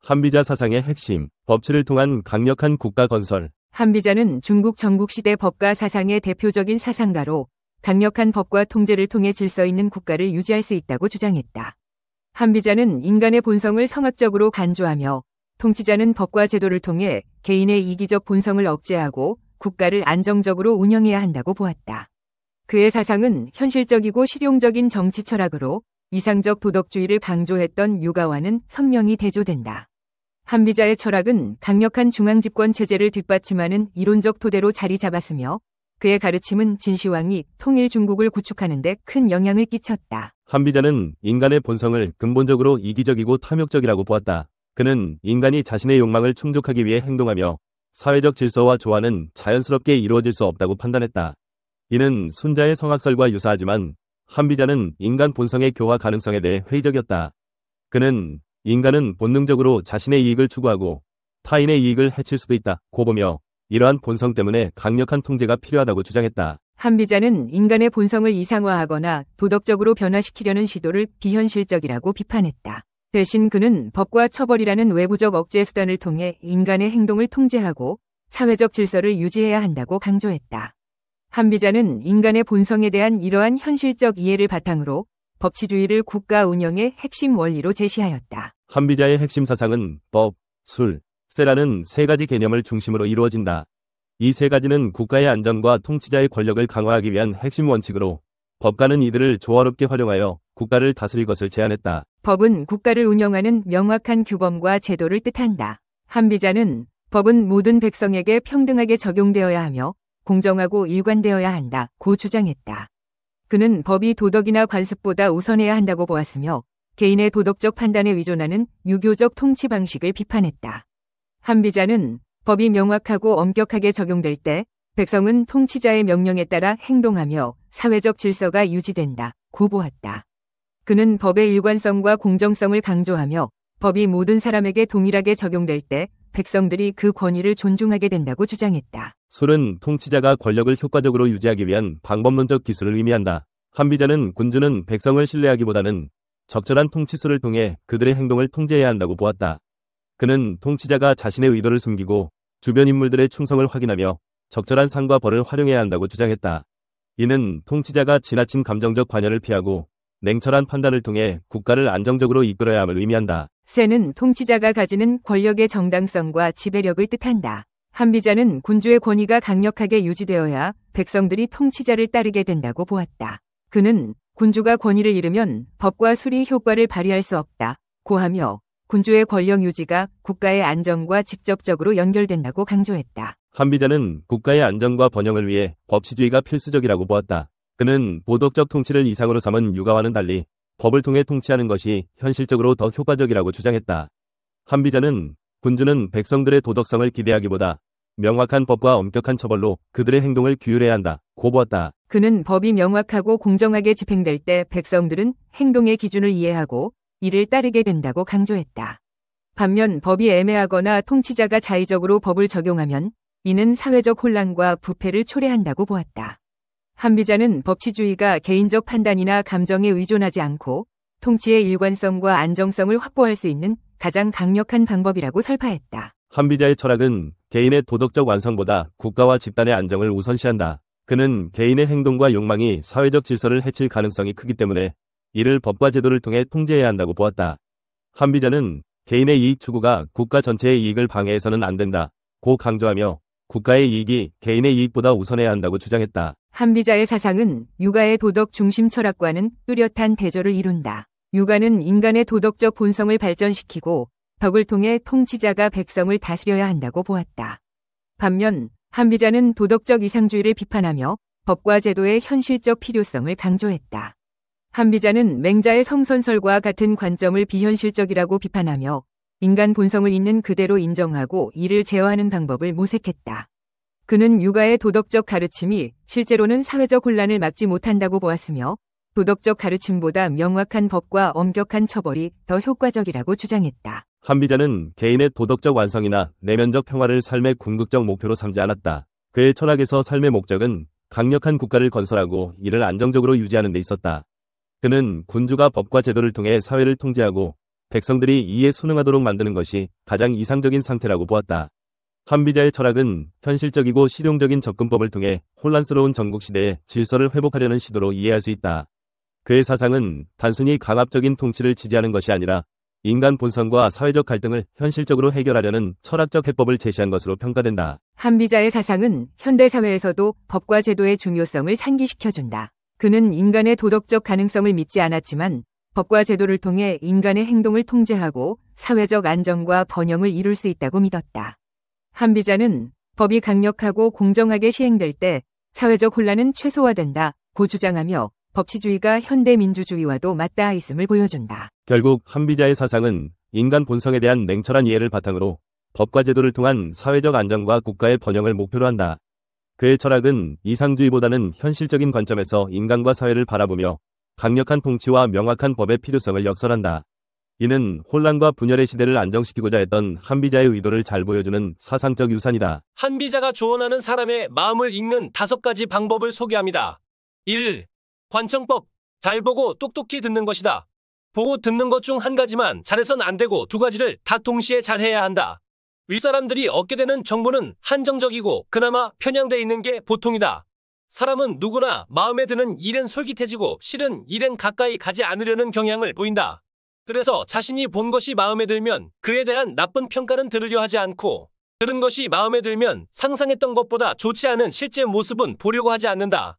한비자 사상의 핵심, 법치를 통한 강력한 국가 건설. 한비자는 중국 전국시대 법가 사상의 대표적인 사상가로 강력한 법과 통제를 통해 질서 있는 국가를 유지할 수 있다고 주장했다. 한비자는 인간의 본성을 성학적으로 간주하며 통치자는 법과 제도를 통해 개인의 이기적 본성을 억제하고 국가를 안정적으로 운영해야 한다고 보았다. 그의 사상은 현실적이고 실용적인 정치 철학으로 이상적 도덕주의를 강조했던 유가와는 선명히 대조된다. 한비자의 철학은 강력한 중앙집권 체제를 뒷받침하는 이론적 토대로 자리 잡았으며 그의 가르침은 진시황이 통일 중국을 구축하는 데 큰 영향을 끼쳤다. 한비자는 인간의 본성을 근본적으로 이기적이고 탐욕적이라고 보았다. 그는 인간이 자신의 욕망을 충족하기 위해 행동하며 사회적 질서와 조화는 자연스럽게 이루어질 수 없다고 판단했다. 이는 순자의 성학설과 유사하지만 한비자는 인간 본성의 교화 가능성에 대해 회의적이었다. 그는 인간은 본능적으로 자신의 이익을 추구하고 타인의 이익을 해칠 수도 있다고 보며 이러한 본성 때문에 강력한 통제가 필요하다고 주장했다. 한비자는 인간의 본성을 이상화하거나 도덕적으로 변화시키려는 시도를 비현실적이라고 비판했다. 대신 그는 법과 처벌이라는 외부적 억제 수단을 통해 인간의 행동을 통제하고 사회적 질서를 유지해야 한다고 강조했다. 한비자는 인간의 본성에 대한 이러한 현실적 이해를 바탕으로 법치주의를 국가 운영의 핵심 원리로 제시하였다. 한비자의 핵심 사상은 법, 술, 세라는 세 가지 개념을 중심으로 이루어진다. 이 세 가지는 국가의 안전과 통치자의 권력을 강화하기 위한 핵심 원칙으로 법가는 이들을 조화롭게 활용하여 국가를 다스릴 것을 제안했다. 법은 국가를 운영하는 명확한 규범과 제도를 뜻한다. 한비자는 법은 모든 백성에게 평등하게 적용되어야 하며 공정하고 일관되어야 한다고 주장했다. 그는 법이 도덕이나 관습보다 우선해야 한다고 보았으며 개인의 도덕적 판단에 의존하는 유교적 통치 방식을 비판했다. 한비자는 법이 명확하고 엄격하게 적용될 때 백성은 통치자의 명령에 따라 행동하며 사회적 질서가 유지된다고 보았다. 그는 법의 일관성과 공정성을 강조하며 법이 모든 사람에게 동일하게 적용될 때 백성들이 그 권위를 존중하게 된다고 주장했다. 술은 통치자가 권력을 효과적으로 유지하기 위한 방법론적 기술을 의미한다. 한비자는 군주는 백성을 신뢰하기보다는 적절한 통치술을 통해 그들의 행동을 통제해야 한다고 보았다. 그는 통치자가 자신의 의도를 숨기고 주변 인물들의 충성을 확인하며 적절한 상과 벌을 활용해야 한다고 주장했다. 이는 통치자가 지나친 감정적 관여를 피하고 냉철한 판단을 통해 국가를 안정적으로 이끌어야 함을 의미한다. 세는 통치자가 가지는 권력의 정당성과 지배력을 뜻한다. 한비자는 군주의 권위가 강력하게 유지되어야 백성들이 통치자를 따르게 된다고 보았다. 그는 군주가 권위를 잃으면 법과 술이 효과를 발휘할 수 없다고 하며 군주의 권력 유지가 국가의 안정과 직접적으로 연결된다고 강조했다. 한비자는 국가의 안정과 번영을 위해 법치주의가 필수적이라고 보았다. 그는 도덕적 통치를 이상으로 삼은 유가와는 달리 법을 통해 통치하는 것이 현실적으로 더 효과적이라고 주장했다. 한비자는 군주는 백성들의 도덕성을 기대하기보다 명확한 법과 엄격한 처벌로 그들의 행동을 규율해야 한다고 보았다. 그는 법이 명확하고 공정하게 집행될 때 백성들은 행동의 기준을 이해하고 이를 따르게 된다고 강조했다. 반면 법이 애매하거나 통치자가 자의적으로 법을 적용하면 이는 사회적 혼란과 부패를 초래한다고 보았다. 한비자는 법치주의가 개인적 판단이나 감정에 의존하지 않고 통치의 일관성과 안정성을 확보할 수 있는 가장 강력한 방법이라고 설파했다. 한비자의 철학은 개인의 도덕적 완성보다 국가와 집단의 안정을 우선시한다. 그는 개인의 행동과 욕망이 사회적 질서를 해칠 가능성이 크기 때문에 이를 법과 제도를 통해 통제해야 한다고 보았다. 한비자는 개인의 이익 추구가 국가 전체의 이익을 방해해서는 안 된다고 강조하며 국가의 이익이 개인의 이익보다 우선해야 한다고 주장했다. 한비자의 사상은 유가의 도덕 중심 철학과는 뚜렷한 대조를 이룬다. 유가는 인간의 도덕적 본성을 발전시키고 덕을 통해 통치자가 백성을 다스려야 한다고 보았다. 반면 한비자는 도덕적 이상주의를 비판하며 법과 제도의 현실적 필요성을 강조했다. 한비자는 맹자의 성선설과 같은 관점을 비현실적이라고 비판하며 인간 본성을 있는 그대로 인정하고 이를 제어하는 방법을 모색했다. 그는 유가의 도덕적 가르침이 실제로는 사회적 혼란을 막지 못한다고 보았으며 도덕적 가르침보다 명확한 법과 엄격한 처벌이 더 효과적이라고 주장했다. 한비자는 개인의 도덕적 완성이나 내면적 평화를 삶의 궁극적 목표로 삼지 않았다. 그의 철학에서 삶의 목적은 강력한 국가를 건설하고 이를 안정적으로 유지하는 데 있었다. 그는 군주가 법과 제도를 통해 사회를 통제하고 백성들이 이에 순응하도록 만드는 것이 가장 이상적인 상태라고 보았다. 한비자의 철학은 현실적이고 실용적인 접근법을 통해 혼란스러운 전국시대의 질서를 회복하려는 시도로 이해할 수 있다. 그의 사상은 단순히 강압적인 통치를 지지하는 것이 아니라 인간 본성과 사회적 갈등을 현실적으로 해결하려는 철학적 해법을 제시한 것으로 평가된다. 한비자의 사상은 현대사회에서도 법과 제도의 중요성을 상기시켜준다. 그는 인간의 도덕적 가능성을 믿지 않았지만 법과 제도를 통해 인간의 행동을 통제하고 사회적 안정과 번영을 이룰 수 있다고 믿었다. 한비자는 법이 강력하고 공정하게 시행될 때 사회적 혼란은 최소화된다고 주장하며 법치주의가 현대 민주주의와도 맞닿아 있음을 보여준다. 결국 한비자의 사상은 인간 본성에 대한 냉철한 이해를 바탕으로 법과 제도를 통한 사회적 안정과 국가의 번영을 목표로 한다. 그의 철학은 이상주의보다는 현실적인 관점에서 인간과 사회를 바라보며 강력한 통치와 명확한 법의 필요성을 역설한다. 이는 혼란과 분열의 시대를 안정시키고자 했던 한비자의 의도를 잘 보여주는 사상적 유산이다. 한비자가 조언하는 사람의 마음을 읽는 5가지 방법을 소개합니다. 1. 관청법. 잘 보고 똑똑히 듣는 것이다. 보고 듣는 것 중 한 가지만 잘해선 안 되고 2가지를 다 동시에 잘해야 한다. 윗사람들이 얻게 되는 정보는 한정적이고 그나마 편향돼 있는 게 보통이다. 사람은 누구나 마음에 드는 일은 솔깃해지고 싫은 일은 가까이 가지 않으려는 경향을 보인다. 그래서 자신이 본 것이 마음에 들면 그에 대한 나쁜 평가는 들으려 하지 않고 들은 것이 마음에 들면 상상했던 것보다 좋지 않은 실제 모습은 보려고 하지 않는다.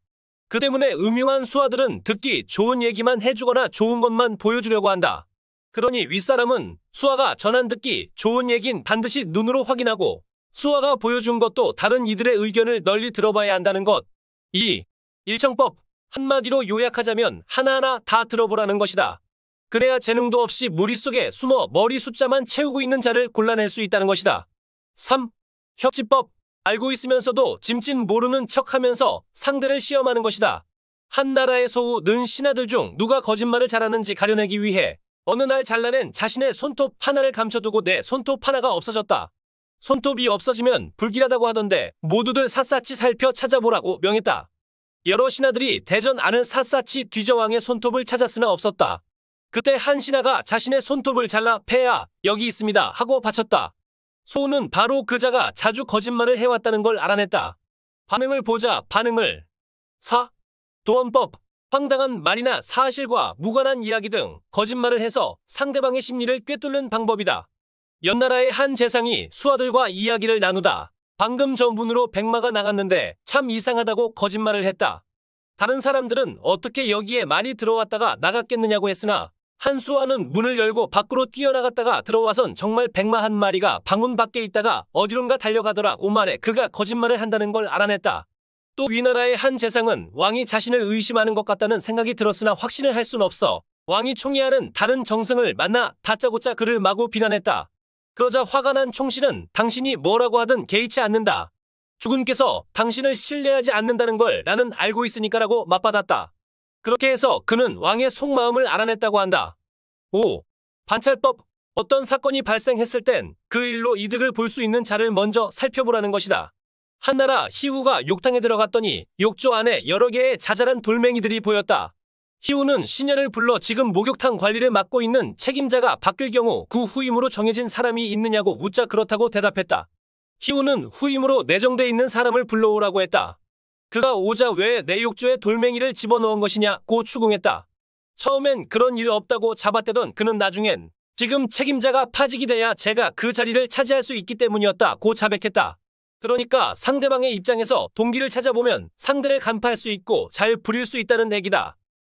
그 때문에 음흉한 수하들은 듣기 좋은 얘기만 해주거나 좋은 것만 보여주려고 한다. 그러니 윗사람은 수하가 전한 듣기 좋은 얘긴 반드시 눈으로 확인하고 수하가 보여준 것도 다른 이들의 의견을 널리 들어봐야 한다는 것. 2. 일청법. 한마디로 요약하자면 하나하나 다 들어보라는 것이다. 그래야 재능도 없이 무리 속에 숨어 머리 숫자만 채우고 있는 자를 골라낼 수 있다는 것이다. 3. 협치법. 알고 있으면서도 짐짓 모르는 척하면서 상대를 시험하는 것이다. 한 나라의 소우 는 신하들 중 누가 거짓말을 잘하는지 가려내기 위해 어느 날 잘라낸 자신의 손톱 하나를 감춰두고 내 손톱 하나가 없어졌다. 손톱이 없어지면 불길하다고 하던데 모두들 샅샅이 살펴 찾아보라고 명했다. 여러 신하들이 대전 안은 샅샅이 뒤져 왕의 손톱을 찾았으나 없었다. 그때 한 신하가 자신의 손톱을 잘라 폐하 여기 있습니다 하고 바쳤다. 소우는 바로 그자가 자주 거짓말을 해왔다는 걸 알아냈다. 반응을 보자 반응을. 4. 도언법. 황당한 말이나 사실과 무관한 이야기 등 거짓말을 해서 상대방의 심리를 꿰뚫는 방법이다. 연나라의 한 재상이 수하들과 이야기를 나누다 방금 전 문으로 백마가 나갔는데 참 이상하다고 거짓말을 했다. 다른 사람들은 어떻게 여기에 많이 들어왔다가 나갔겠느냐고 했으나 한 수하는 문을 열고 밖으로 뛰어나갔다가 들어와선 정말 백마 한 마리가 방문 밖에 있다가 어디론가 달려가더라고 말해 그가 거짓말을 한다는 걸 알아냈다. 또 위나라의 한 재상은 왕이 자신을 의심하는 것 같다는 생각이 들었으나 확신을 할 순 없어 왕이 총애하는 다른 정승을 만나 다짜고짜 그를 마구 비난했다. 그러자 화가 난 총씨는 당신이 뭐라고 하든 개의치 않는다. 주군께서 당신을 신뢰하지 않는다는 걸 나는 알고 있으니까라고 맞받았다. 그렇게 해서 그는 왕의 속마음을 알아냈다고 한다. 5. 반찰법. 어떤 사건이 발생했을 땐 그 일로 이득을 볼 수 있는 자를 먼저 살펴보라는 것이다. 한나라 희우가 욕탕에 들어갔더니 욕조 안에 여러 개의 자잘한 돌멩이들이 보였다. 희우는 시녀를 불러 지금 목욕탕 관리를 맡고 있는 책임자가 바뀔 경우 그 후임으로 정해진 사람이 있느냐고 묻자 그렇다고 대답했다. 희우는 후임으로 내정돼 있는 사람을 불러오라고 했다. 그가 오자 왜 내 욕조에 돌멩이를 집어넣은 것이냐고 추궁했다. 처음엔 그런 일 없다고 잡아떼던 그는 나중엔 지금 책임자가 파직이 돼야 제가 그 자리를 차지할 수 있기 때문이었다고 자백했다. 그러니까 상대방의 입장에서 동기를 찾아보면 상대를 간파할 수 있고 잘 부릴 수 있다는 얘기다.